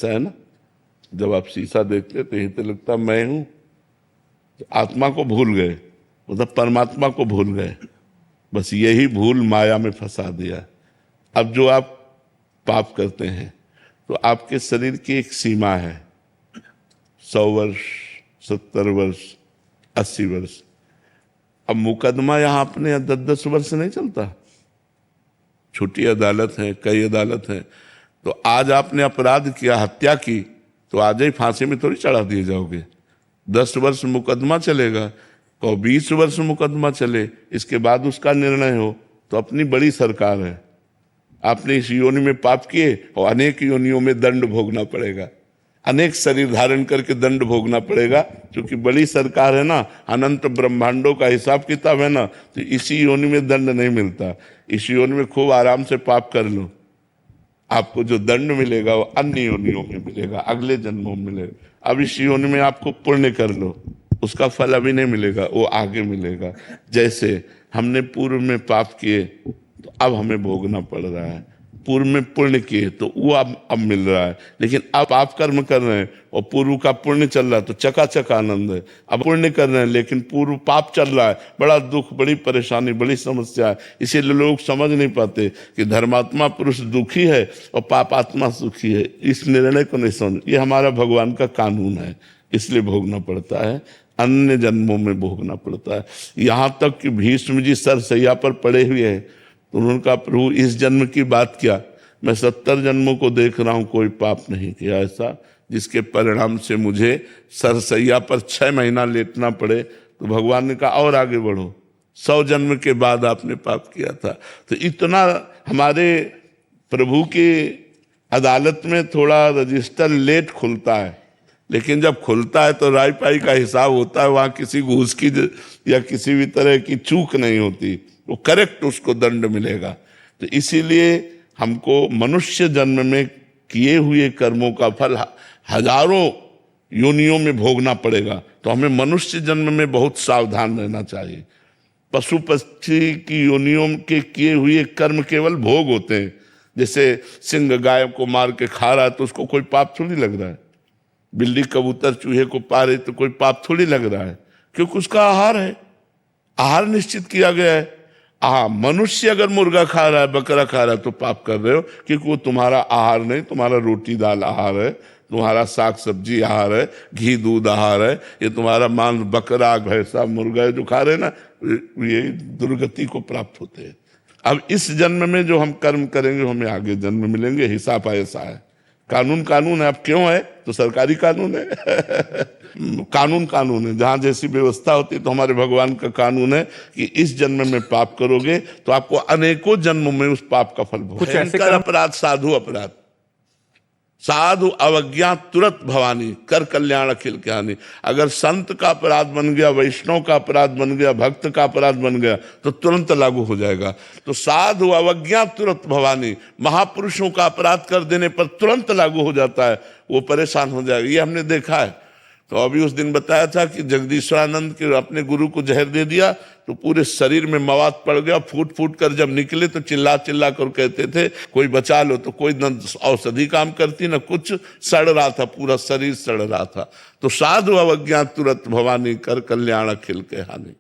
है ना, जब आप शीशा देखते तो यही तो लगता मैं हूं, तो आत्मा को भूल गए, मतलब परमात्मा को भूल गए। बस यही भूल माया में फंसा दिया। अब जो आप पाप करते हैं तो आपके शरीर की एक सीमा है, 100 वर्ष, 70 वर्ष, 80 वर्ष। अब मुकदमा यहां अपने 10-10 वर्ष नहीं चलता। छोटी अदालत है, कई अदालत है। तो आज आपने अपराध किया, हत्या की, तो आज ही फांसी में थोड़ी चढ़ा दिए जाओगे। 10 वर्ष मुकदमा चलेगा, तो 20 वर्ष मुकदमा चले, इसके बाद उसका निर्णय हो। तो अपनी बड़ी सरकार है, आपने इस योनि में पाप किए और अनेक योनियों में दंड भोगना पड़ेगा, अनेक शरीर धारण करके दंड भोगना पड़ेगा। क्योंकि बड़ी सरकार है ना, अनंत ब्रह्मांडों का हिसाब किताब है ना, तो इसी योनि में दंड नहीं मिलता। इस योनि में खूब आराम से पाप कर लो, आपको जो दंड मिलेगा वो अन्य योनियों में मिलेगा, अगले जन्मों में मिलेगा। अब इस योनि में आपको पुण्य कर लो, उसका फल अभी नहीं मिलेगा, वो आगे मिलेगा। जैसे हमने पूर्व में पाप किए तो अब हमें भोगना पड़ रहा है, पूर्व में पुण्य किए तो वो अब मिल रहा है। लेकिन अब आप कर्म कर रहे हैं और पूर्व का पुण्य चल रहा है तो चकाचक आनंद है। अब पुण्य कर रहे हैं लेकिन पूर्व पाप चल रहा है, बड़ा दुख, बड़ी परेशानी, बड़ी समस्या है। इसीलिए लोग समझ नहीं पाते कि धर्मात्मा पुरुष दुखी है और पापात्मा सुखी है। इस निर्णय को नहीं समझ, ये हमारा भगवान का कानून है, इसलिए भोगना पड़ता है, अन्य जन्मों में भोगना पड़ता है। यहाँ तक कि भीष्म जी सरसैया पर पड़े हुए हैं तो उन्होंने कहा प्रभु इस जन्म की बात क्या, मैं 70 जन्मों को देख रहा हूं, कोई पाप नहीं किया ऐसा जिसके परिणाम से मुझे सरसैया पर 6 महीना लेटना पड़े। तो भगवान ने कहा और आगे बढ़ो, 100 जन्म के बाद आपने पाप किया था। तो इतना हमारे प्रभु की अदालत में थोड़ा रजिस्टर लेट खुलता है, लेकिन जब खुलता है तो राय पाई का हिसाब होता है। वहां किसी घूस की या किसी भी तरह की चूक नहीं होती, वो करेक्ट उसको दंड मिलेगा। तो इसीलिए हमको मनुष्य जन्म में किए हुए कर्मों का फल हजारों योनियों में भोगना पड़ेगा। तो हमें मनुष्य जन्म में बहुत सावधान रहना चाहिए। पशु पक्षी की योनियों के किए हुए कर्म केवल भोग होते हैं। जैसे सिंह गाय को मार के खा रहा है तो उसको कोई पाप थोड़ी लग रहा है, बिल्ली कबूतर चूहे को पा रही तो कोई पाप थोड़ी लग रहा है, क्योंकि उसका आहार है, आहार निश्चित किया गया है। मनुष्य अगर मुर्गा खा रहा है, बकरा खा रहा है तो पाप कर रहे हो, क्योंकि वो तुम्हारा आहार नहीं, तुम्हारा रोटी दाल आहार है, तुम्हारा साग सब्जी आहार है, घी दूध आहार है। ये तुम्हारा मांस बकरा भैंसा मुर्गा जो खा रहे हैं ना, ये दुर्गति को प्राप्त होते हैं। अब इस जन्म में जो हम कर्म करेंगे हमें आगे जन्म मिलेंगे, हिसाब ऐसा है। कानून कानून है, अब क्यों है तो सरकारी कानून है कानून है, जहां जैसी व्यवस्था होती है। तो हमारे भगवान का कानून है कि इस जन्म में पाप करोगे तो आपको अनेकों जन्मों में उस पाप का फल भोगना। कुछ ऐसे अपराध, साधु अपराध, साधु अवज्ञा तुरंत भवानी, कर कल्याण अखिल ज्ञानी। अगर संत का अपराध बन गया, वैष्णव का अपराध बन गया, भक्त का अपराध बन गया तो तुरंत लागू हो जाएगा। तो साधु अवज्ञा तुरंत भवानी, महापुरुषों का अपराध कर देने पर तुरंत लागू हो जाता है, वो परेशान हो जाएगा। ये हमने देखा है। तो अभी उस दिन बताया था कि जगदीश्वरानंद के अपने गुरु को जहर दे दिया तो पूरे शरीर में मवाद पड़ गया, फूट फूट कर जब निकले तो चिल्ला चिल्ला कर कहते थे कोई बचा लो। तो कोई न औषधि काम करती न कुछ, सड़ रहा था, पूरा शरीर सड़ रहा था। तो साधु अवज्ञा तुरंत भवानी, कर कल्याण अखिल के हानि।